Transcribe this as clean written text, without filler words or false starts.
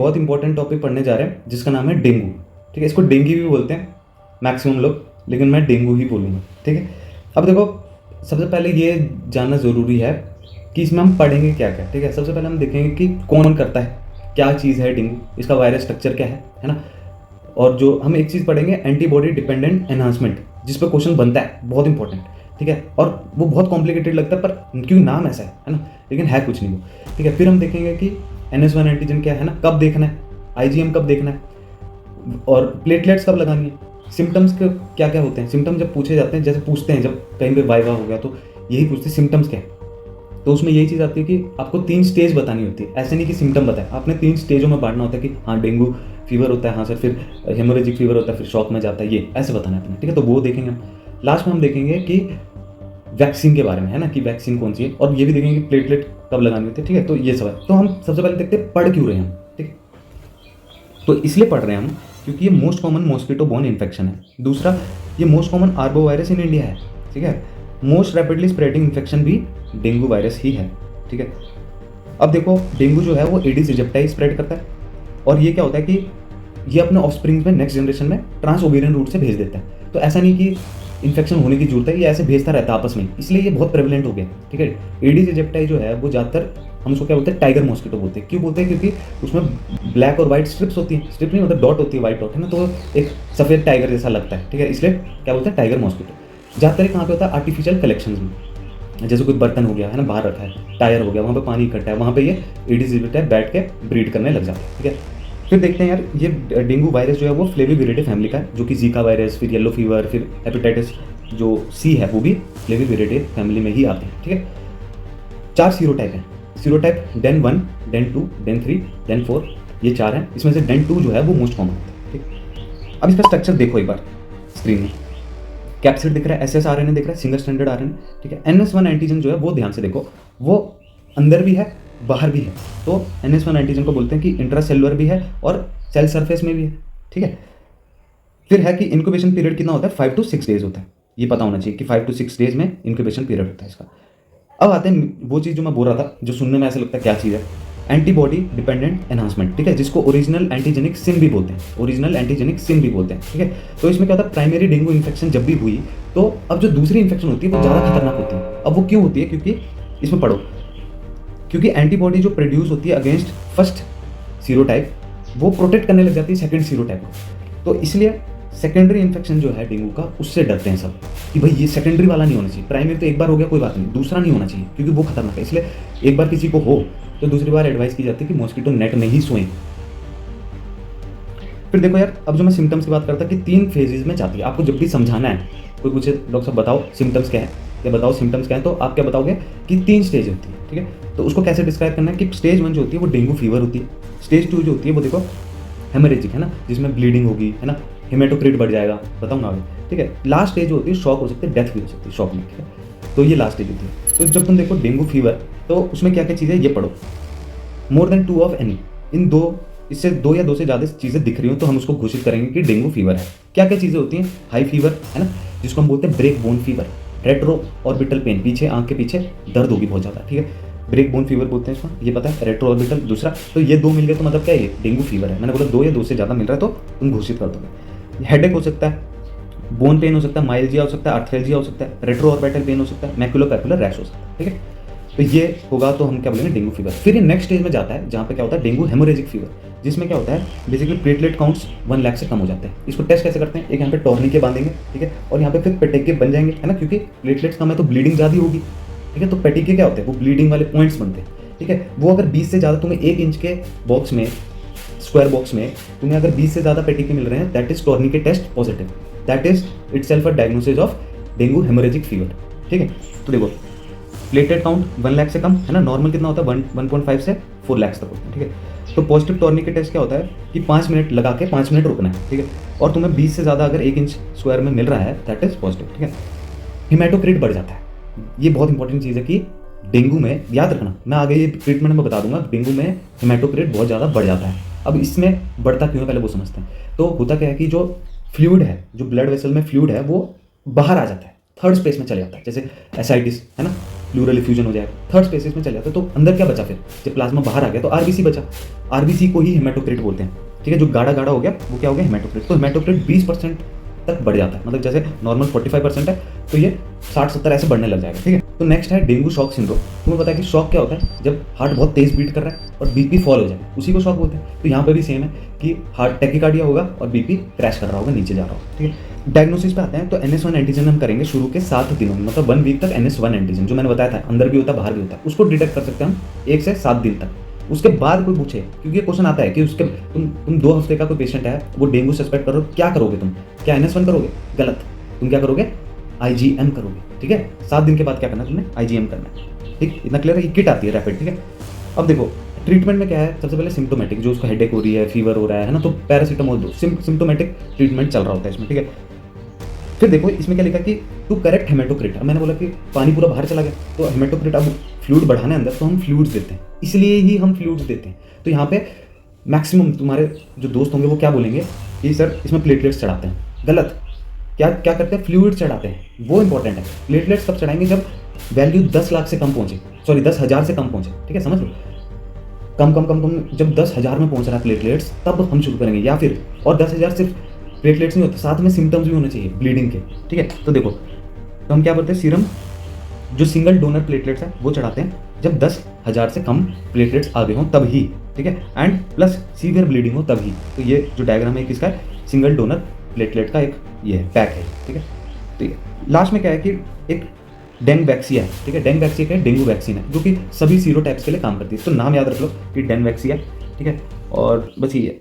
बहुत important topic पढ़ने जा रहे हैं जिसका नाम है डेंगू। ठीक है, इसको डेंगू भी बोलते हैं मैक्सिमम लोग, लेकिन मैं डेंगू ही बोलूँगा। ठीक है, अब देखो, सबसे पहले ये जानना ज़रूरी है कि इसमें हम पढ़ेंगे क्या क्या। ठीक है, सबसे पहले हम देखेंगे कि कौन करता है, क्या चीज़ है डेंगू, इसका वायरस स्ट्रक्चर क्या है ना। और जो हम एक चीज़ पढ़ेंगे एंटीबॉडी डिपेंडेंट एनहांसमेंट, जिस पर क्वेश्चन बनता है, बहुत इंपॉर्टेंट। ठीक है, और वो बहुत कॉम्प्लिकेटेड लगता है पर क्योंकि नाम ऐसा है ना, लेकिन है कुछ नहीं वो। ठीक है, फिर हम देखेंगे कि NS1 एंटीजन क्या है ना, कब देखना है, IgM कब देखना है, और प्लेटलेट्स कब लगानी है, सिम्टम्स के क्या क्या होते हैं। सिम्टम्स जब पूछे जाते हैं, जैसे पूछते हैं जब कहीं पे वाइवा हो गया तो यही पूछते हैं सिम्टम्स क्या है। तो उसमें यही चीज़ आती है कि आपको 3 स्टेज बतानी होती है। ऐसे नहीं कि सिम्टम बताए, आपने 3 स्टेजों में बांटना होता है कि हाँ डेंगू फीवर होता है, हाँ सर, फिर हेमोरेजिक फीवर होता है, फिर शॉक में जाता है, ये ऐसे बताना है अपने। ठीक है, तो वो देखेंगे हम। लास्ट में हम देखेंगे कि वैक्सीन के बारे में, है ना, कि वैक्सीन कौन सी है, और ये भी देखेंगे कि प्लेटलेट कब लगानी होती है। ठीक है, तो ये सब है। तो हम सबसे पहले देखते हैं पढ़ क्यों रहे हैं हम। ठीक है, तो इसलिए पढ़ रहे हैं हम क्योंकि ये most common mosquito borne infection है। दूसरा, ये most common arbovirus in India है। ठीक है, मोस्ट रैपिडली स्प्रेडिंग इन्फेक्शन भी डेंगू वायरस ही है। ठीक है, अब देखो, डेंगू जो है वो एडिस इजिप्टाई स्प्रेड करता है, और ये क्या होता है कि ये अपने ऑफस्प्रिंग्स में नेक्स्ट जनरेशन में ट्रांस ओवेरियन रूट से भेज देता है। तो ऐसा नहीं कि इन्फेक्शन होने की जरूरत है, ये ऐसे भेजता रहता है आपस में, इसलिए ये बहुत प्रेवलेंट हो गया। ठीक है, एडिस इजिप्टाई जो है वो ज़्यादातर हम उसको क्या बोलते हैं, टाइगर मॉस्किटो बोलते हैं। क्यों बोलते हैं? क्योंकि उसमें ब्लैक और व्हाइट स्ट्रिप्स होती हैं, स्ट्रिप नहीं मतलब डॉट होती है, व्हाइट डॉट है ना, तो एक सफ़ेद टाइगर जैसा लगता है। ठीक है, इसलिए क्या बोलते हैं, टाइगर मॉस्किटो। ज़्यादातर कहाँ पे होता है, आर्टिफिशियल कलेक्शंस में, जैसे कोई बर्तन हो गया है ना, बाहर रखा है, टायर हो गया, वहाँ पे पानी इकट्ठा है, वहाँ पे ये एडिस इजिप्टाई बैठ के ब्रीड करने लग जाता है। ठीक है, फिर देखते हैं यार, ये डेंगू वायरस जो है वो फ्लेविविरिडे फैमिली का है, जो कि जीका वायरस, फिर येलो फीवर, फिर हेपेटाइटिस जो सी है वो भी फ्लेविविरिडे फैमिली में ही आते हैं। ठीक है, 4 सीरोटाइप हैं। Serotype DEN 1, DEN 2, DEN 3, DEN 4, ये 4 हैं। इसमें से डेन 2 जो है वो मोस्ट कॉमन है। ठीक, अब इसका स्ट्रक्चर देखो एक बार स्क्रीन में, कैप्सिड दिख रहा है, SSRNA दिख रहा है, सिंगल स्टैंडर्ड RNA। ठीक है, NS1 एंटीजन जो है वो ध्यान से देखो, वो अंदर भी है बाहर भी है। तो NS1 एंटीजन को बोलते हैं कि इंट्रासेलुलर भी है और सेल सरफेस में भी है। ठीक है, फिर है कि इंक्यूबेशन पीरियड कितना होता है, 5 to 6 डेज होता है। ये पता होना चाहिए कि 5 to 6 डेज में इंक्यूबेशन पीरियड होता है इसका। अब आते हैं वो चीज़ जो मैं बोल रहा था, जो सुनने में ऐसा लगता है क्या चीज़ है, एंटीबॉडी डिपेंडेंट एनहांसमेंट। ठीक है, जिसको ओरिजिनल एंटीजेनिक सिन भी बोलते हैं, ओरिजिनल एंटीजेनिक सिन भी बोलते हैं। ठीक है, तो इसमें क्या होता है, प्राइमरी डेंगू इन्फेक्शन जब भी हुई तो अब जो दूसरी इन्फेक्शन होती है वो ज़्यादा खतरनाक होती है। अब वो क्यों होती है? क्योंकि इसमें पढ़ो, क्योंकि एंटीबॉडी जो प्रोड्यूस होती है अगेंस्ट फर्स्ट सीरोटाइप, वो प्रोटेक्ट करने लग जाती है सेकंड सीरोटाइप को। तो इसलिए सेकेंडरी इन्फेक्शन जो है डेंगू का, उससे डरते हैं सब कि भाई ये सेकेंडरी वाला नहीं होना चाहिए। प्राइमरी तो एक बार हो गया कोई बात नहीं, दूसरा नहीं होना चाहिए क्योंकि वो खतरनाक है। इसलिए एक बार किसी को हो तो दूसरी बार एडवाइस की जाती है कि मॉस्किटो नेट में ही सोएं। फिर देखो यार, अब जो मैं सिम्टम्स की बात करता कि 3 फेजेज में जाती है। आपको जब भी समझाना है, कोई पूछे डॉक्टर साहब बताओ सिम्टम्स क्या है, या बताओ सिम्टम्स क्या है, तो आप क्या बताओगे कि 3 स्टेज होती है। ठीक है, तो उसको कैसे डिस्क्राइब करना है कि स्टेज 1 जो होती है वो डेंगू फीवर होती है, स्टेज 2 जो होती है वो देखो हेमरेजिक है ना, जिसमें ब्लीडिंग होगी, है ना, हेमेटोक्रिट बढ़ जाएगा, बताऊंगा आगे। ठीक है, लास्ट स्टेज जो होती है शॉक हो सकती है, डेथ भी हो सकती है शॉक में। ठीक है, तो ये लास्ट स्टेज होती है। तो जब तुम देखो डेंगू फीवर, तो उसमें क्या क्या चीज़ें ये पढ़ो, मोर देन 2 ऑफ एनी, इन दो इससे 2 या 2 से ज़्यादा चीज़ें दिख रही हो तो हम उसको घोषित करेंगे कि डेंगू फीवर है। क्या क्या चीज़ें होती हैं, हाई फीवर है ना, जिसको हम बोलते हैं break bone fever, retro orbital pain, पीछे आंख के पीछे दर्द होगी बहुत ज़्यादा। ठीक है, ब्रेक बोन फीवर बोलते हैं इसको, ये पता है, रेट्रो ऑर्बिटल दूसरा। तो ये 2 मिल गए तो मतलब क्या है, ये डेंगू फीवर है। मैंने बोला 2 या 2 से ज़्यादा मिल रहा है तो तुम घोषित कर दोगे। हेडेक हो सकता है, बोन पेन हो सकता है, माइल्जिया हो सकता है, आर्थ्रेल्जिया हो सकता है, रेट्रो ऑर्बिटल पेन हो सकता है, मैकुलोपैपुलर रैश हो सकता है। ठीक है, तो ये होगा तो हम क्या बोलेंगे, डेंगू फीवर। फिर ये नेक्स्ट स्टेज में जाता है जहाँ पे क्या होता है, डेंगू हेमोरेजिक फीवर, जिसमें क्या होता है बेसिकली प्लेटलेट काउंट्स 1 लाख से कम हो जाते हैं। इसको टेस्ट कैसे करते हैं, एक यहाँ पे टॉर्निके बांधेंगे, ठीक है, और यहाँ पे फिर पेटिके बन जाएंगे, है ना, क्योंकि प्लेटलेट्स कम है तो ब्लीडिंग ज़्यादा होगी। ठीक है, तो पेटिके क्या होते हैं, वो ब्लीडिंग वाले पॉइंट्स बनते हैं। ठीक है, वो अगर 20 से ज़्यादा तुम्हें 1 इंच के बॉक्स में, स्क्वायर बॉक्स में तुम्हें अगर 20 से ज़्यादा पेटिके मिल रहे हैं, that is tourniquet test positive, that is itself a diagnosis of dengue haemorrhagic fever. ठीक है, तो देखो प्लेटलेट काउंट 1 लाख से कम, है ना, नॉर्मल कितना होता है 1.5 से 4 लाख तक होता है। ठीक है, तो पॉजिटिव टॉर्निके टेस्ट क्या होता है कि 5 मिनट लगा के 5 मिनट रुकना है। ठीक है, और तुम्हें 20 से ज़्यादा अगर 1 इंच स्क्वायर में मिल रहा है, दैट इज पॉजिटिव। ठीक है, हिमेटोक्रिट बढ़ जाता है, ये बहुत इंपॉर्टेंट चीज़ है कि डेंगू में याद रखना, मैं आगे ये ट्रीटमेंट में बता दूंगा, डेंगू में हिमेटोक्रिट बहुत ज़्यादा बढ़ जाता है। अब इसमें बढ़ता क्यों है पहले वो समझते हैं। तो होता क्या है कि जो फ्लूइड है, जो ब्लड वेसल में फ्लूइड है वो बाहर आ जाता है, थर्ड स्पेस में चले जाता है, जैसे एसाइटिस है ना, प्लूरल इफ्यूजन हो जाएगा, थर्ड स्पेसिस में चले जाता है। तो अंदर क्या बचा फिर, जब प्लाज्मा बाहर आ गया तो आरबीसी बचा। आरबीसी को ही हेमाटोक्रिट बोलते हैं, ठीक है। जो गाढ़ा गाढ़ा हो गया वो क्या हो गया, हेमाटोक्रिट। तो हेमाटोक्रिट 20% तक बढ़ जाता है, मतलब जैसे नॉर्मल 45% है तो ये 60-70 ऐसे बढ़ने लग जाएगा, ठीक है। तो नेक्स्ट है डेंगू शॉक सिंड्रोम। तुम्हें पता है कि शॉक क्या होता है, जब हार्ट बहुत तेज बीट कर रहा है और बीपी फॉल हो जाए, उसी को शॉक बोलते हैं। तो यहाँ पे भी सेम है कि हार्ट टैकीकार्डिया होगा और बीपी क्रैश कर रहा होगा, नीचे जा रहा होगा, ठीक है। डायग्नोसिस पे आते हैं तो NS1 एंटीजन हम करेंगे शुरू के 7 दिनों में, मतलब 1 वीक तक NS1 एंटीजन जो मैंने बताया था, अंदर भी होता है बाहर भी होता है, उसको डिटेक्ट कर सकते हैं हम 1 से 7 दिन तक। उसके बाद कोई पूछे, क्योंकि ये क्वेश्चन आता है कि उसके तुम 2 हफ्ते का कोई पेशेंट है, वो डेंगू सस्पेक्ट करो, क्या करोगे तुम, क्या NS1 करोगे, गलत। तुम क्या करोगे, IgM करोगे, ठीक है। 7 दिन के बाद क्या करना है तुमने, IgM करना है, ठीक। इतना क्लियर है, ये किट आती है रैपिड, ठीक है। अब देखो ट्रीटमेंट में क्या है, सबसे पहले सिम्टोमेटिक, जो उसको हेडेक हो रही है, फीवर हो रहा है ना, तो पैरासीटामोल दो, सिम्टोमेटिक ट्रीटमेंट चल रहा होता है इसमें, ठीक है। फिर देखो इसमें क्या लिखा कि टू करेक्ट हेमेटोक्रिट। अब मैंने बोला कि पानी पूरा बाहर चला गया तो हेमेटोक्रिट, अब फ्लूइड बढ़ाने अंदर तो हम फ्लूइड्स देते हैं, इसलिए ही हम फ्लूइड्स देते हैं। तो यहाँ पे मैक्सिमम तुम्हारे जो दोस्त होंगे वो क्या बोलेंगे कि सर इसमें प्लेटलेट्स चढ़ाते हैं, गलत। क्या क्या करते हैं, फ्लूइड चढ़ाते हैं, वो इंपॉर्टेंट है। प्लेटलेट्स कब चढ़ाएंगे, जब वैल्यू 10 लाख से कम पहुंचे, सॉरी 10,000 से कम पहुंचे, ठीक है, समझ लो। कम कम कम कम जब 10,000 में पहुंच रहा है प्लेटलेट्स, तब हम शुरू करेंगे। या फिर, और 10,000 सिर्फ प्लेटलेट्स नहीं होते, साथ में सिम्टम्स भी होने चाहिए ब्लीडिंग के, ठीक है। तो देखो, तो हम क्या बोलते हैं, सीरम जो सिंगल डोनर प्लेटलेट्स है वो चढ़ाते हैं जब 10,000 से कम प्लेटलेट्स आ गए हों तभी, ठीक है, एंड प्लस सीवियर ब्लीडिंग हो तभी। तो ये जो डायग्राम है किसका है, सिंगल डोनर प्लेटलेट का एक ये है, पैक है, ठीक है। तो ये लास्ट में क्या है कि एक डेंगवैक्सिया है, ठीक है। डेंगवैक्सिया क्या है, डेंगू वैक्सीन है जो कि सभी सीरोटाइप्स के लिए काम करती है। तो नाम याद रख लो कि डेंगवैक्सिया, ठीक है। और बस ये